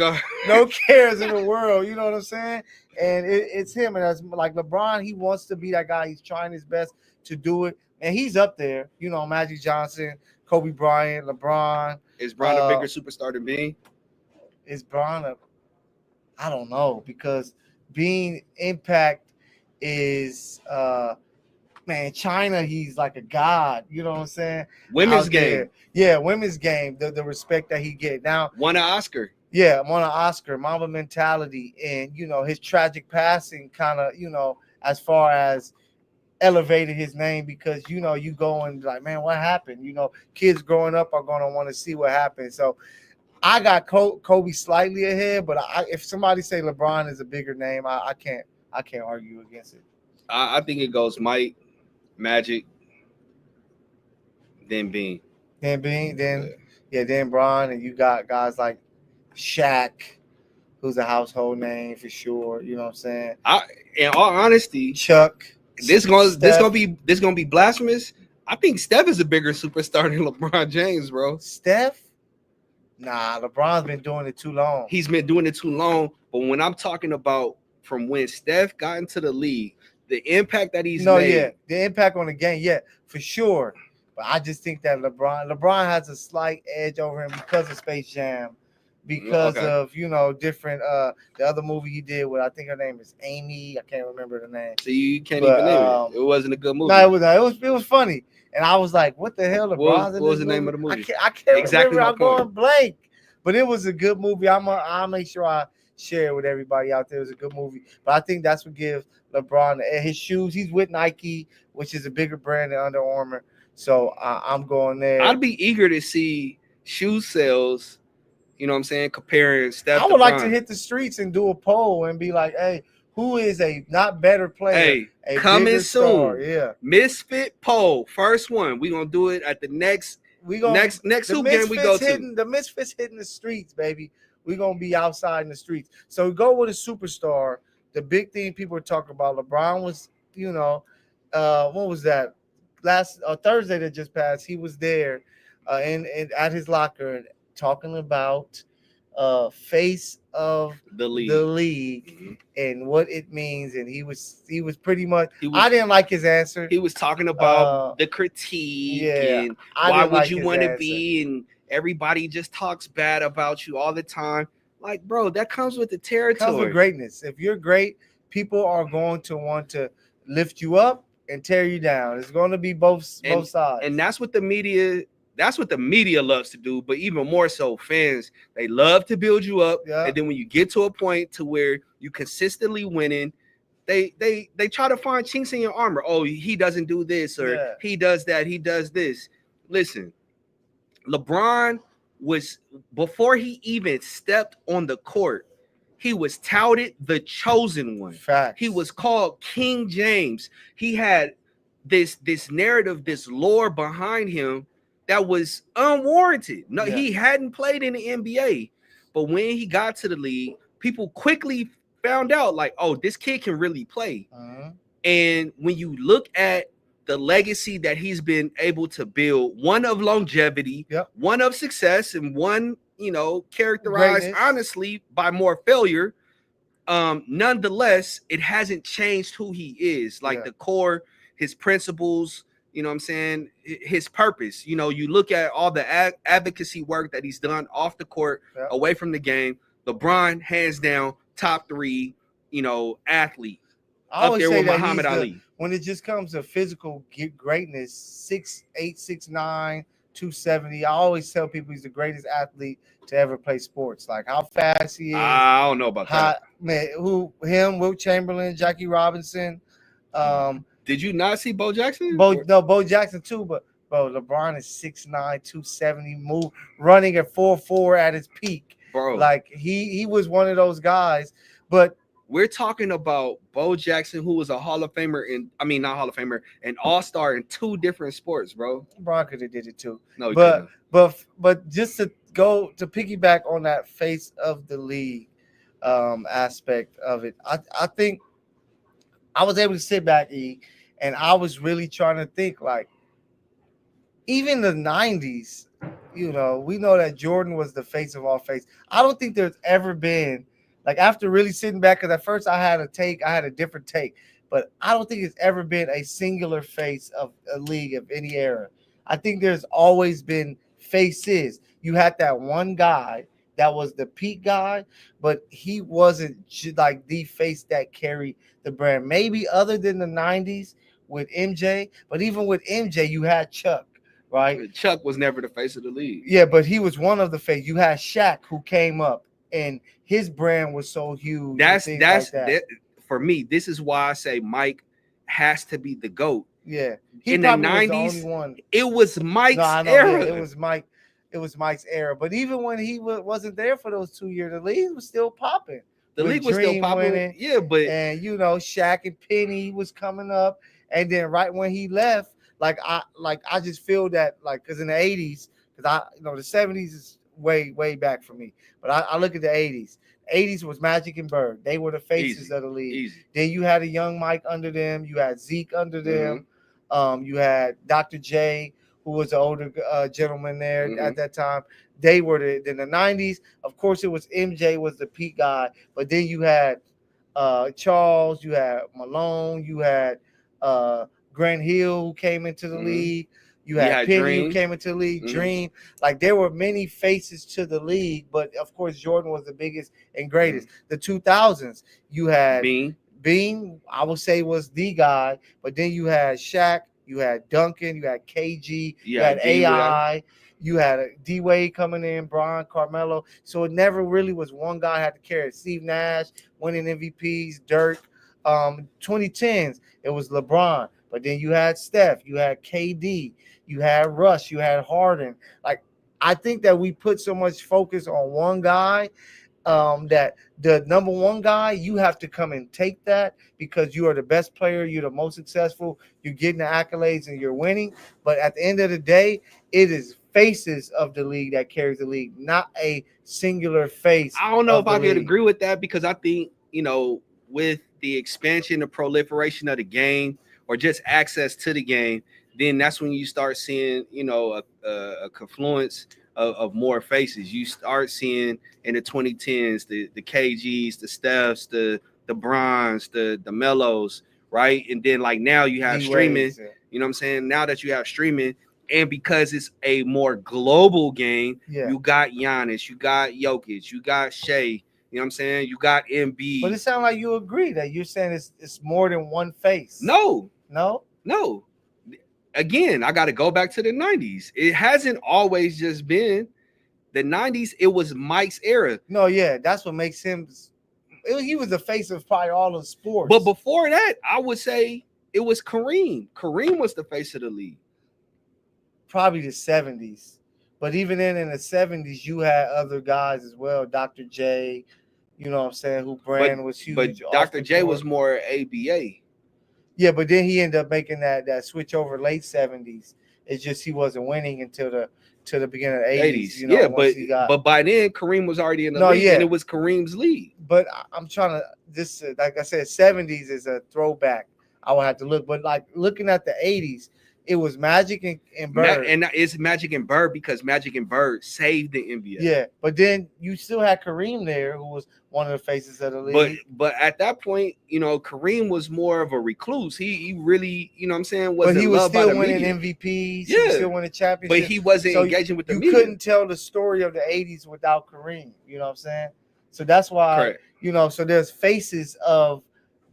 the world. You know what I'm saying? And it's him. And as like LeBron, he wants to be that guy. He's trying his best to do it. And he's up there. You know, Magic Johnson, Kobe Bryant, LeBron. Is Bron a bigger superstar than Bean? Is Bron I don't know, because Bean impact is man, China, he's like a god. You know what I'm saying? Women's game. Yeah, women's game. The respect that he get. Now won an Oscar. Yeah, won an Oscar, Mamba mentality, and you know, his tragic passing kind of, you know, as far as elevated his name, because you know, you go and like, man, what happened? You know, kids growing up are going to want to see what happened. So I got Kobe slightly ahead, but if somebody say LeBron is a bigger name, I can't argue against it. I think it goes Mike, Magic, then Bean, then Bron, and you got guys like Shaq, who's a household name for sure. You know what I'm saying? In all honesty, Chuck. This gonna be blasphemous. I think Steph is a bigger superstar than LeBron James, bro. Steph? Nah, LeBron's been doing it too long. He's been doing it too long. But when I'm talking about from when Steph got into the league, the impact that he's made. The impact on the game, for sure. But I just think that LeBron has a slight edge over him because of Space Jam. Because of, you know, different the other movie he did with, I think her name is Amy. I can't remember the name. So you can't even name it. It wasn't a good movie. No, it was funny. And I was like, what the hell? LeBron's what was the name of the movie? I can't remember. I'm going blank. But it was a good movie. I'll make sure I share it with everybody out there. It was a good movie. But I think that's what gives LeBron his shoes. He's with Nike, which is a bigger brand than Under Armour. So I'm going there. I'd be eager to see shoe sales. You know what I'm saying? Comparing Steph. I would like to hit the streets and do a poll and be like, hey, who is a not better player? Hey, coming soon. Star? Yeah. Misfit poll. First one. We're going to do it at the next hoop game we go to. The Misfits hitting the streets, baby. We're going to be outside in the streets. So we go with a superstar. The big thing people are talking about, LeBron was, you know, what was that? Last Thursday that just passed, he was there and at his locker and talking about face of the league and what it means, and he was pretty much. I didn't like his answer. He was talking about the critique and why would you want to be, and everybody just talks bad about you all the time. Like, bro, that comes with the territory. Comes with greatness. If you're great, people are going to want to lift you up and tear you down. It's going to be both sides, and that's what the media. That's what the media loves to do, but even more so, fans, they love to build you up. And then when you get to a point to where you consistently winning, they try to find chinks in your armor. Oh, he doesn't do this, or he does that, he does this. Listen, LeBron was, before he even stepped on the court, he was touted the chosen one. Facts. He was called King James. He had this narrative, this lore behind him that was unwarranted. No, he hadn't played in the NBA, but when he got to the league, people quickly found out, like, oh, this kid can really play. And when you look at the legacy that he's been able to build, one of longevity, one of success, and one, characterized greatness, honestly, by more failure. Nonetheless, it hasn't changed who he is. Like the core, his principles, you know what I'm saying, his purpose. You look at all the advocacy work that he's done off the court, away from the game. LeBron, hands down, top 3, athlete. I always say that Muhammad Ali. When it just comes to physical greatness, 6'8", 6'9", 270. I always tell people he's the greatest athlete to ever play sports. Like how fast he is. I don't know about that. Man, Wilt Chamberlain, Jackie Robinson. Did you not see Bo Jackson? Bo Jackson too, but bro, LeBron is 6'9", 270, running at 4'4" at his peak. Bro, like he was one of those guys, but we're talking about Bo Jackson, who was a Hall of Famer not Hall of Famer, an all-star in 2 different sports, bro. LeBron could have did it too. No, but just to go to piggyback on that face of the league aspect of it, I think I was able to sit back, and I was really trying to think, like, even the 90s, we know that Jordan was the face of all face. I don't think there's ever been, like, after really sitting back, because at first I had a different take, but I don't think it's ever been a singular face of a league of any era. I think there's always been faces. You had that one guy that was the peak guy, but he wasn't like the face that carried the brand. Maybe other than the 90s with MJ, but even with MJ, you had Chuck, right? Chuck was never the face of the league. Yeah, but he was one of the face. You had Shaq, who came up, and his brand was so huge. That's that. For me, this is why I say Mike has to be the GOAT. Yeah, in the 90s, it was Mike's era. Yeah, it was Mike. It was Mike's era. But even when he wasn't there for those 2 years, the league was still popping. The league was still popping. Yeah, but Shaq and Penny was coming up, and then right when he left, I just feel that, like, because in the 80s, because the 70s is way back for me, but I look at the 80s. 80s was Magic and Bird. They were the faces of the league. Easy. Then you had a young Mike under them. You had Zeke under them. You had Dr. J, who was an older gentleman there at that time. They were in the 90s. Of course, it was MJ was the peak guy, but then you had Charles, you had Malone, you had Grant Hill, who came into the league. You had Penny, Dream, who came into the league, Dream. Like, there were many faces to the league, but of course, Jordan was the biggest and greatest. The 2000s, you had Bean, I would say, was the guy, but then you had Shaq, you had Duncan, you had KG, you had AI, you had D-Wade coming in, Bron, Carmelo. So it never really was one guy had to carry it. Steve Nash winning MVPs, Dirk. 2010s, it was LeBron, but then you had Steph, you had KD, you had Russ, you had Harden. Like, I think that we put so much focus on one guy that the number one guy, you have to come and take that because you are the best player, you're the most successful, you're getting the accolades and you're winning. But at the end of the day, it is faces of the league that carries the league, not a singular face. I don't know if I could agree with that, because I think, with the expansion, the proliferation of the game, or just access to the game, then that's when you start seeing, a confluence of more faces. You start seeing in the 2010s the KGs, the Stephs, the Brons, the Melos, right? And then, like, now you have streaming. You know what I'm saying? Now that you have streaming, and because it's a more global game, you got Giannis, you got Jokic, you got Shea. You know what I'm saying? You got Embiid. But it sounds like you agree that you're saying it's more than one face. No. Again, I got to go back to the 90s. It hasn't always just been the 90s. It was Mike's era. No, yeah, that's what makes him he was the face of probably all of sports. But before that, I would say it was Kareem. Kareem was the face of the league. Probably the 70s. But even then in the 70s, you had other guys as well. Dr. J, you know what I'm saying, who brand was huge. But Dr. J was more ABA. Yeah, but then he ended up making that switch over late 70s. It's just he wasn't winning until the beginning of the 80s. You know, yeah, but by then Kareem was already in the league, and it was Kareem's league. But I'm trying to this like I said, 70s is a throwback. I would have to look, but like looking at the 80s, it was Magic and Bird. And it's Magic and Bird because Magic and Bird saved the NBA. Yeah, but then you still had Kareem there, who was one of the faces of the league. But at that point, you know, Kareem was more of a recluse. He really, you know what I'm saying, but he was still winning MVPs. Yeah. He was still winning championships. But he wasn't engaging with the media. You couldn't tell the story of the 80s without Kareem. You know what I'm saying? So that's why, you know, so there's faces of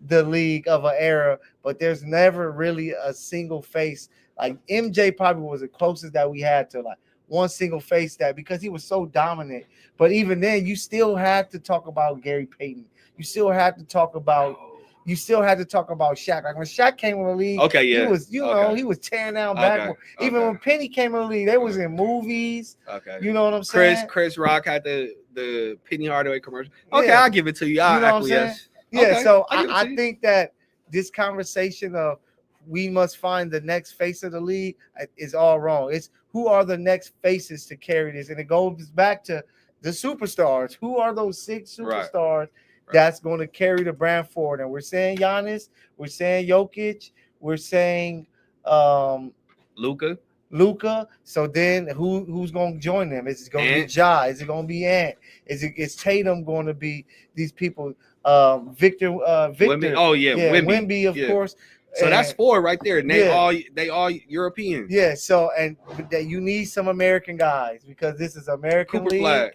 the league of an era, but there's never really a single face. Like MJ probably was the closest that we had to like one single face that because he was so dominant. But even then, you still had to talk about Gary Payton. You still had to talk about Shaq. Like when Shaq came in the league, he was, you know, he was tearing down backboard. Even when Penny came in the league, they was in movies. You know what I'm saying? Chris Rock had the Penny Hardaway commercial. I'll give it to you. You know what I'm saying? Yeah, so I think that this conversation of we must find the next face of the league is all wrong. It's who are the next faces to carry this, and it goes back to the superstars. Who are those 6 superstars that's going to carry the brand forward? And we're saying Giannis, we're saying Jokic, we're saying Luka. So then who's going to join them? Is it going to be Ja? Is it going to be Ant? Is Tatum going to be these people? Victor. Wemby. Oh yeah, Wemby, of course. So that's 4 right there. And they all European. Yeah. So and that you need some American guys because this is American Cooper league. Flag.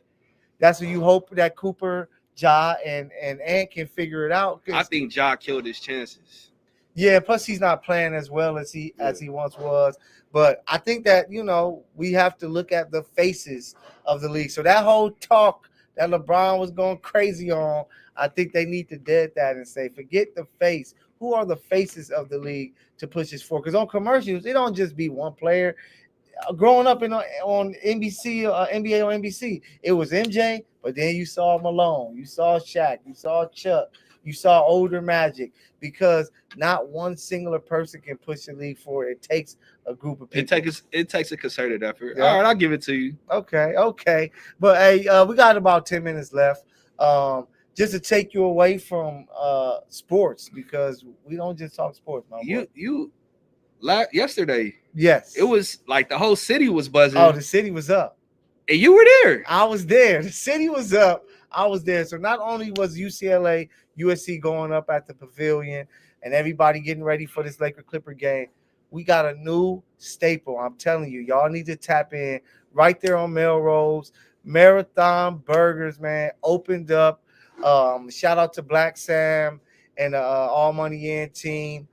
That's what you hope that Cooper, Ja, and Ant can figure it out. I think Ja killed his chances. Yeah. Plus he's not playing as well as he once was. But I think that we have to look at the faces of the league. So that whole talk that LeBron was going crazy on, I think they need to dead that and say, forget the face. Who are the faces of the league to push this forward? Because on commercials, it don't just be one player. Growing up on NBC, NBA on NBC, it was MJ, but then you saw Malone, you saw Shaq, you saw Chuck, you saw older Magic, because not one singular person can push the league forward. It takes a group of people. It takes a concerted effort. Yeah. All right, I'll give it to you. Okay. But hey, we got about 10 minutes left. Just to take you away from sports, because we don't just talk sports, my boy. Yesterday, yes, it was like the whole city was buzzing. Oh, the city was up, and you were there. I was there. The city was up. I was there. So not only was UCLA, USC going up at the Pavilion, and everybody getting ready for this Laker Clipper game, we got a new staple. I'm telling you, y'all need to tap in right there on Melrose. Marathon Burgers, man, opened up. Shout out to Black Sam and All Money In team.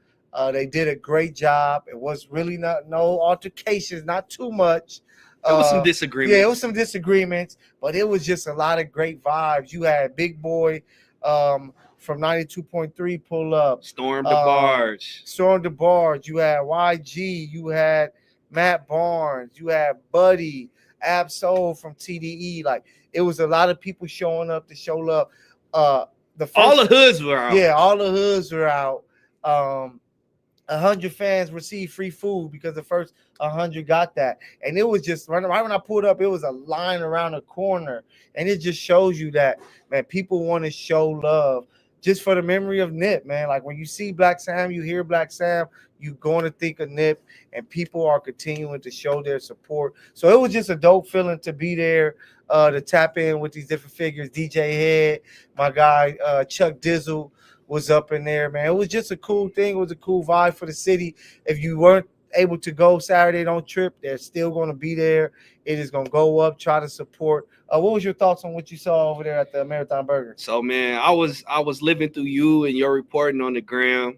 They did a great job. It was really no altercations, not too much. There was some disagreements. Yeah, it was some disagreements, but it was just a lot of great vibes. You had Big Boy from 92.3 pull up. Storm the barge. You had YG. You had Matt Barnes. You had Buddy, Absol from TDE. Like, it was a lot of people showing up to show love. All the hoods were out. Yeah, all the hoods were out. 100 fans received free food because the first 100 got that. And it was just right when I pulled up, it was a line around the corner. And it just shows you that, man, people want to show love just for the memory of Nip, man. Like when you see Black Sam, you hear Black Sam, you're going to think of Nip, and people are continuing to show their support. So it was just a dope feeling to be there, to tap in with these different figures. DJ Head, my guy, Chuck Dizzle was up in there, man. It was just a cool thing. It was a cool vibe for the city. If you weren't able to go Saturday, don't trip. They're still going to be there. It is going to go up, try to support. What was your thoughts on what you saw over there at the Marathon Burger? So, man, I was living through you and your reporting on the gram.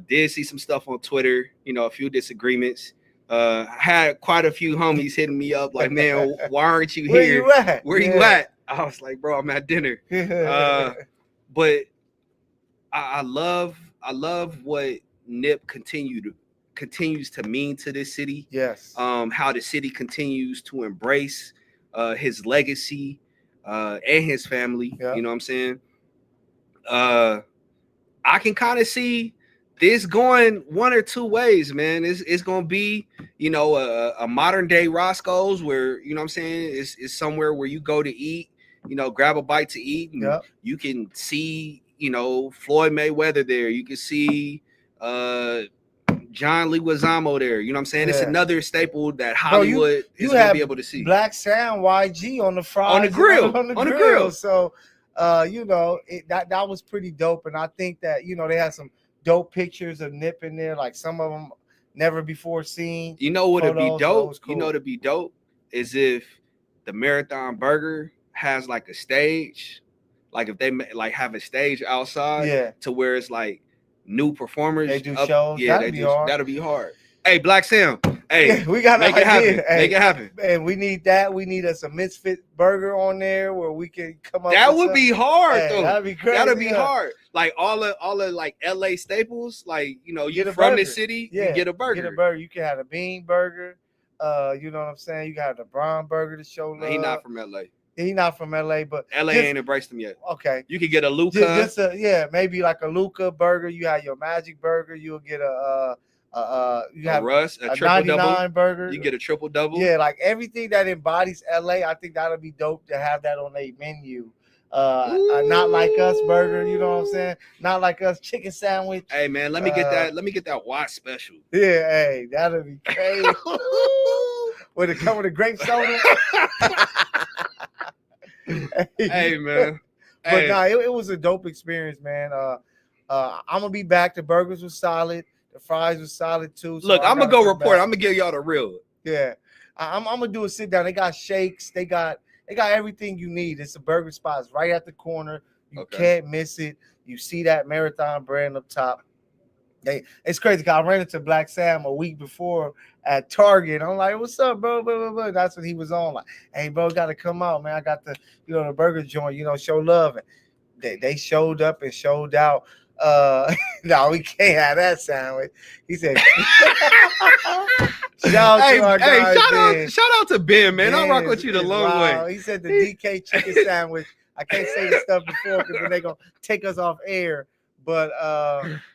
Did see some stuff on Twitter, a few disagreements. Had quite a few homies hitting me up like, man, why aren't you here? Where you at? Where you at? I was like, bro, I'm at dinner. but I love what Nip continues to mean to this city. Yes. How the city continues to embrace his legacy and his family. Yeah. You know what I'm saying? I can kind of see this going one or two ways, man. It's gonna be, you know, a modern day Roscoe's where, you know what I'm saying, it's somewhere where you go to eat, you know, grab a bite to eat, and you can see, you know, Floyd Mayweather there. You can see John Leguizamo there. You know what I'm saying? It's another staple that Hollywood is gonna be able to see. Black Sound YG on the fries, on the grill. on the grill. So you know, that was pretty dope. And I think that, you know, they had some dope pictures of Nip in there, like some of them never before seen. You know what would be dope? Cool. You know what'd be dope is if the Marathon Burger has like a stage, like if they like have a stage outside, to where it's like new performers. They do shows. Yeah, that'll be hard. Hey, Black Sam. Hey, we got make it happen. Hey, make it happen. And we need that. We need us a misfit burger on there where we can come up. That would be hard, though. That'd be crazy. That'd be hard. Like all the like LA staples, like, you know, you from the city, you get a burger. Get a burger. You can have a bean burger. You know what I'm saying? You got the brown burger to show love. He not from LA. He's not from LA, but LA ain't embraced him yet. Okay. You could get a Luca. Maybe like a Luca burger. You have your Magic burger. You'll get a Russ, a triple double burger. You get a triple double. Yeah, like everything that embodies LA. I think that'll be dope to have that on a menu. Not like us burger, you know what I'm saying? Not like us chicken sandwich. Hey man, let me get that. Let me get that Watt special. Yeah, hey, that'll be crazy. Would it come with a grape soda? Hey man. But nah, it was a dope experience, man. I'm gonna be back. The burgers were solid. The fries were solid too. So look, I'm gonna go report. I'm gonna give y'all the real. Yeah, I'm gonna do a sit down. They got shakes. They got everything you need. It's a burger spot. It's right at the corner. You can't miss it. You see that Marathon brand up top. It's crazy. I ran into Black Sam a week before at Target. I'm like, "What's up, bro?" Blah, blah, blah. That's what he was on. Like, "Hey, bro, got to come out, man. I got the, you know, the burger joint. You know, show love." And they showed up and showed out. No, we can't have that sandwich. He said, shout out to Ben, man. I'll rock with you the long way. He said the DK chicken sandwich. I can't say the stuff before because then they're gonna take us off air. But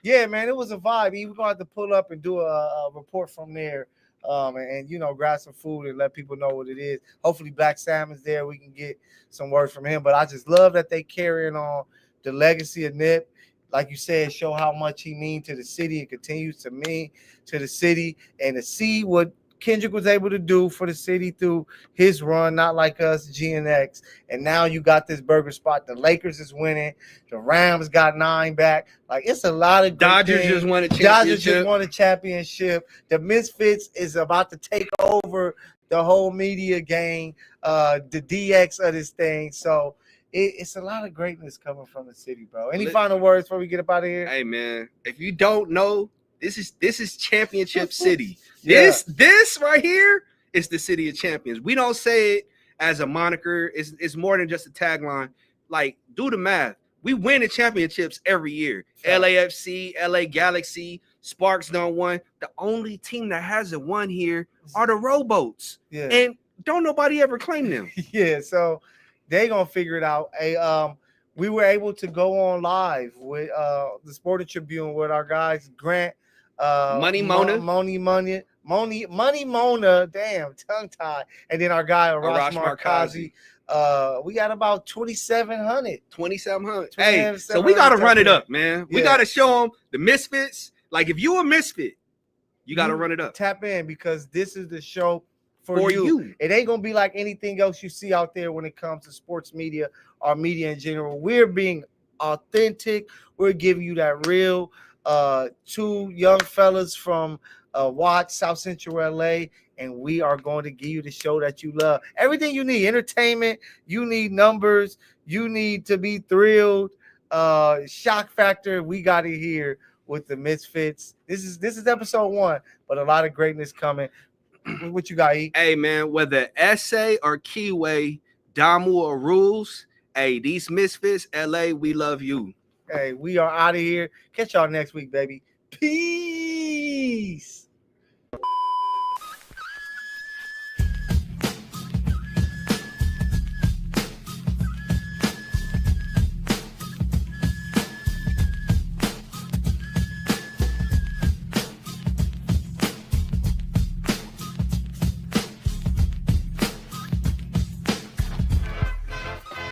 yeah, man, it was a vibe. We're gonna have to pull up and do a report from there. And you know, grab some food and let people know what it is. Hopefully Black Sam is there. We can get some word from him. But I just love that they carrying on the legacy of Nip. Like you said, show how much he means to the city and continues to mean to the city, and to see what Kendrick was able to do for the city through his run, not like us, GNX. And now you got this burger spot. The Lakers is winning. The Rams got 9 back. Like, it's a lot of Dodgers just won a championship. The Misfits is about to take over the whole media game, the DX of this thing. So it's a lot of greatness coming from the city, bro. Any final words before we get up out of here? Hey, man, if you don't know, this is Championship City. This right here is the city of champions. We don't say it as a moniker. It's more than just a tagline. Like, do the math. We win the championships every year. Sure. LAFC, LA Galaxy, Sparks don't won. The only team that hasn't won here are the Rowboats. Yeah. And don't nobody ever claim them. Yeah, so they gonna figure it out. We were able to go on live with the Sporting Tribune with our guys Grant, Money Mona, damn, tongue tie, and then our guy Arash Markazi. We got about 2,700. Hey, so we gotta run it up, man. We gotta show them the Misfits. Like, if you a Misfit, you gotta run it up. Tap in, because this is the show for you. It ain't gonna be like anything else you see out there when it comes to sports media or media in general. We're being authentic. We're giving you that real. 2 young fellas from Watts, South Central LA, and we are going to give you the show that you love. Everything you need, entertainment, you need numbers, you need to be thrilled, shock factor. We got it here with the Misfits. This is episode 1, but a lot of greatness coming. What you got, E? Hey, man, whether essay or keyway, Damu or rules, Hey, these Misfits, LA, we love you. Hey, we are out of here. Catch y'all next week, baby. Peace.